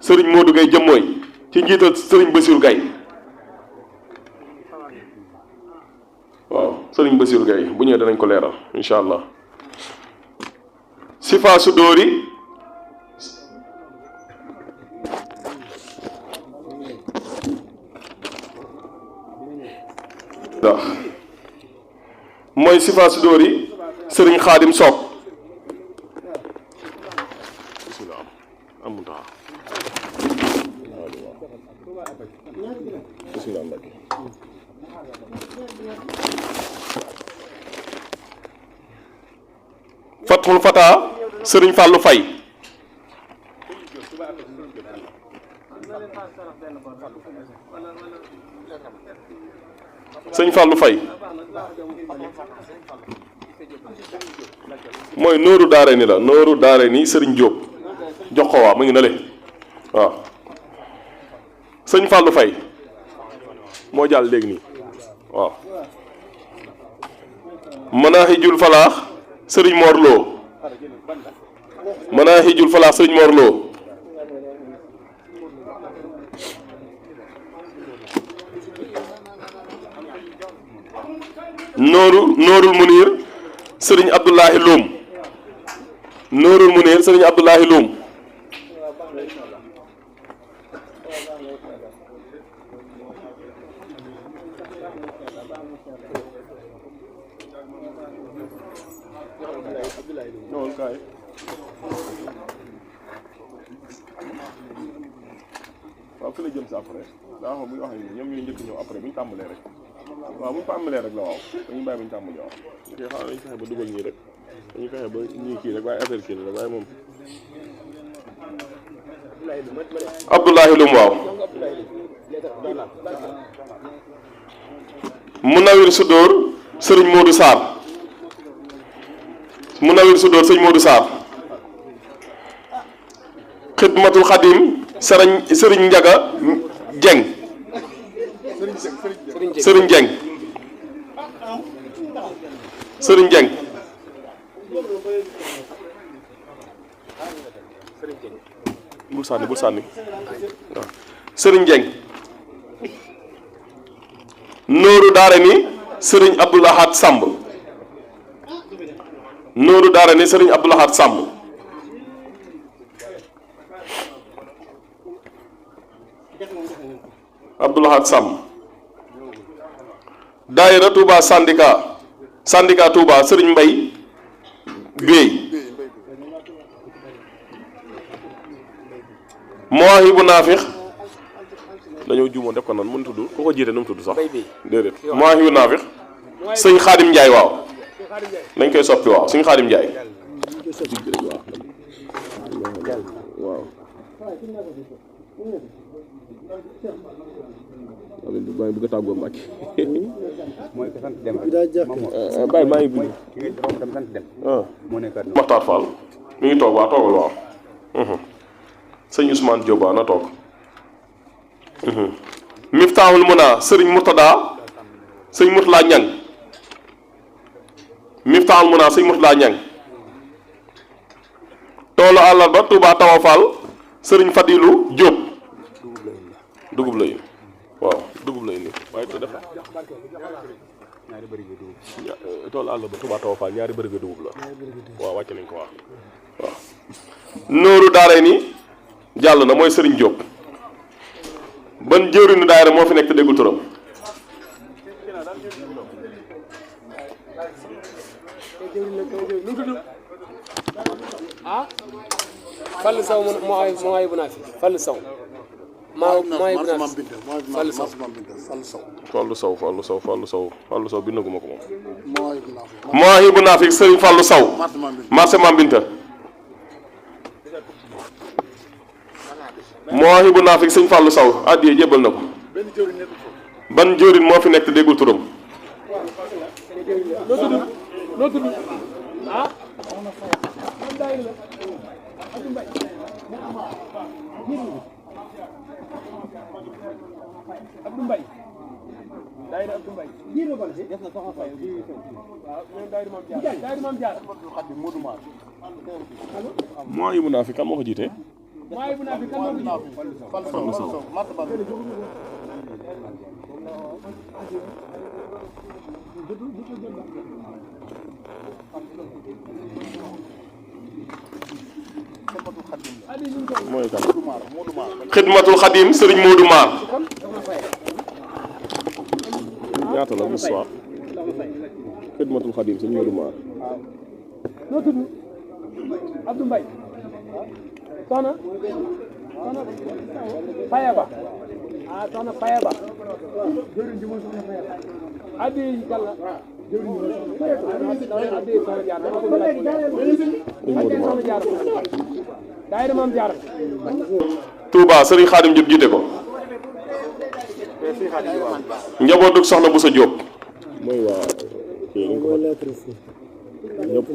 sëriñ Modou Gaye Jëmmooy ci njiital sëriñ Bassirou Gaye waaw sëriñ Bassirou Gaye bu ñëwee danañ ko leeral incha allah. Sifa Sudóori waaw mooy Sifa Sudóori sëriñ Xaadim Soog Fathul Fata sëriñ Fallou Faye sëñ Fallou Faye mooy nooru daare ni la nooru daare ni sëriñ Diop jox ko waa mu ngi na le waaw sëñ Fallou Faye moo jàll léegi nii waaw Manahijul Falaax sëriñ Mor Lo Manahijul Falaax sëriñ Mor Lo Noorul Munir sëriñ Abdoulahi Loum Noorul Munir sëriñ Abdoulahi Loum waaw fi la jëm si après daa xam bu ñu waxee ñoom ñooy njëkk ñëw après bu ñu tàmbalee rek waaw bu ñu tàmbalee rek la waaw dañuy bàyyi bu ñu tàmbalee waaw ok xaaral dañu fexe ba dugal ñii rek dañuy fexe ba ñii kii rek waaye affaire kii la rek waaye moom Abdoulahi Loum waaw Munawir Sudóor sëriñ Modou Sarr Munawir Sudóor sëriñ Modou Sarr Xidmatul Xadim sëriñ Njaga Jeng sëriñ Jeng sëriñ Jeng bul sànni waaw sëriñ Jeng nooru daara ni sëriñ Abdoul Ahad Samb nooru daara ni sëriñ Abdoul Ahad Samb Abdoul Ahad Samb daayira Touba syndicat Touba sëriñ Mbay Béy Mawaahibu Naafix dañoo juumoon def ko noonu mën tudd ku ko jiite nu mu tudd sax déedéet Mawaahibu Naafix sëñ Xaadim Njaay waaw dañ koy soppi waaw sëñ Xaadim Njaay waaw bàyyi bëgg a tàggoo Mbàkke mooy ko sant dem bàyyi maa ngi bind dem sant dem moo nekkaat Maxtaar Fall mi ngi toog waa toogal waaw sëñ Ousmane Diop na toog Miftaahul Muna sëriñ Murtada sëñ Murtala Ñang Miftaahul Muna sëñ Murtala Ñang toolu àllarba Touba Tawa Fall sëriñ Fadilu Diop dugub la indi waaw dugub la indi waaye te dafa ñaari bërigo dugub toolu àllarba Touba Tawa Fall ñaari bërigo dugub la waaw wàcc nañ ko waaw nooru daare ni jàll na mooy sëriñ Diop ban jëwriñu daayira moo fi nekk te déggul turam Fall Sow mooy bu naa fi Fall Sow mooy bu naa fi Fall Sow Fallu Sow bindaguma ko moom mooy bu naa fi sëriñ Fallu Sow marché Mambinta mooy bu naa fi sëñ Fallu Sow àddiyee jébbal na ko ban jëwriñ moo fi nekk te déggul turam noo tudd Abdou Mbaye daayira Abdou Mbaye jiitu ko ci def na soxna Faye waaw ñoom daayira Maam Jaar mooy bu naa fi kan moo ko jiite mooy kan xidmatul xadim sëriñ Modou Maar ñaata la Moussa xidmatul xadim sëriñ Modou Maar noo tudd Abdou Mbaye soxna Payaba soxna Payaba addi kala addi soxna jaar soxna jaar daayira Maam Jaara Touba sëriñ Xaadim Diop jiite ko njabootug soxna Boussa Diop mooy waa kii dañ ko ñëpp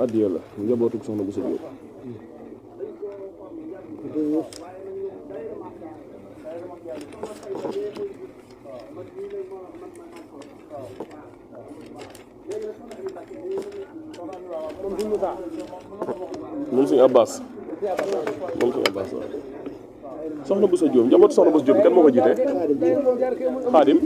addiya la njabootug soxna Boussa Diop moom suñu Abbas waaw soxna Boussa Diop njabootu soxna Boussa Diop kan moo ko jiite Xaadim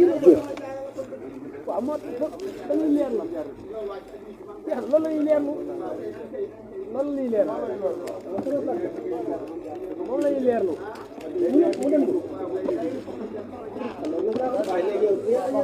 loolu